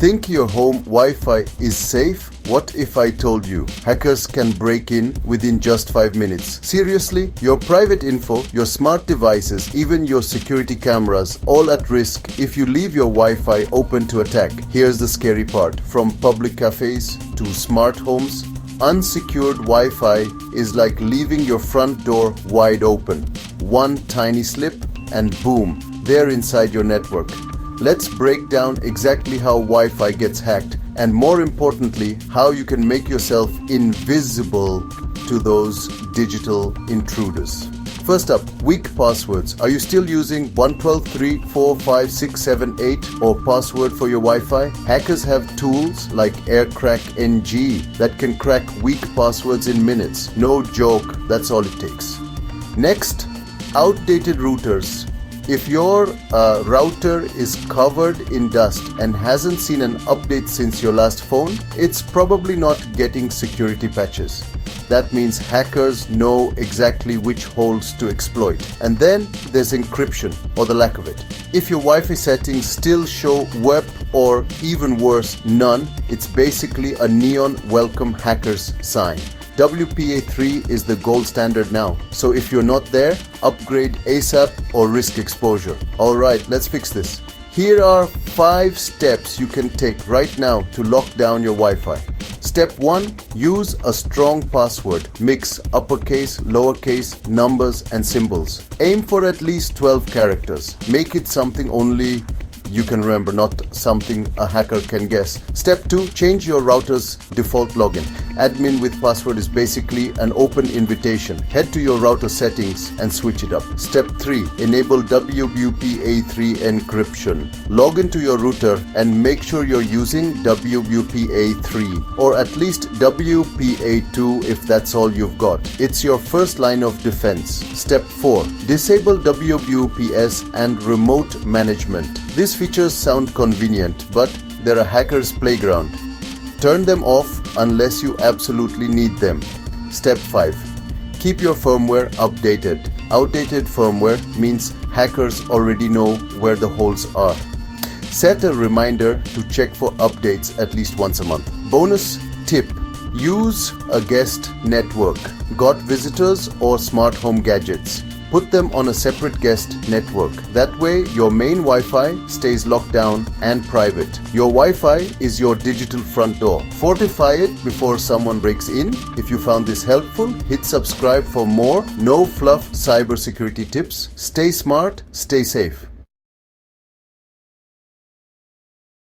Think your home Wi-Fi is safe? What if I told you hackers can break in within just 5 minutes? Seriously? Your private info, your smart devices, even your security cameras, all at risk if you leave your Wi-Fi open to attack. Here's the scary part. From public cafes to smart homes, unsecured Wi-Fi is like leaving your front door wide open. One tiny slip and boom, they're inside your network. Let's break down exactly how Wi-Fi gets hacked and, more importantly, how you can make yourself invisible to those digital intruders. First up, weak passwords. Are you still using 1234567 or password for your Wi-Fi? Hackers have tools like AirCrackNG that can crack weak passwords in minutes. No joke, that's all it takes. Next, outdated routers. If your router is covered in dust and hasn't seen an update since your last phone, it's probably not getting security patches. That means hackers know exactly which holes to exploit. And then there's encryption, or the lack of it. If your Wi-Fi settings still show WEP or even worse, none, it's basically a neon welcome hackers sign. WPA3 is the gold standard now, so if you're not there, upgrade ASAP or risk exposure. Alright, let's fix this. Here are 5 steps you can take right now to lock down your Wi-Fi. Step 1. Use a strong password. Mix uppercase, lowercase, numbers and symbols. Aim for at least 12 characters. Make it something only you can remember, not something a hacker can guess. Step 2. Change your router's default login. Admin with password is basically an open invitation. Head to your router settings and switch it up. Step 3. Enable WPA3 encryption. Log into your router and make sure you're using WPA3 or at least WPA2 if that's all you've got. It's your first line of defense. Step 4. Disable WPS and remote management. These features sound convenient, but they're a hacker's playground. Turn them off unless you absolutely need them. Step 5. Keep your firmware updated. Outdated firmware means hackers already know where the holes are. Set a reminder to check for updates at least once a month. Bonus tip. Use a guest network. Got visitors or smart home gadgets? Put them on a separate guest network. That way, your main Wi-Fi stays locked down and private. Your Wi-Fi is your digital front door. Fortify it before someone breaks in. If you found this helpful, hit subscribe for more no fluff cybersecurity tips. Stay smart, stay safe.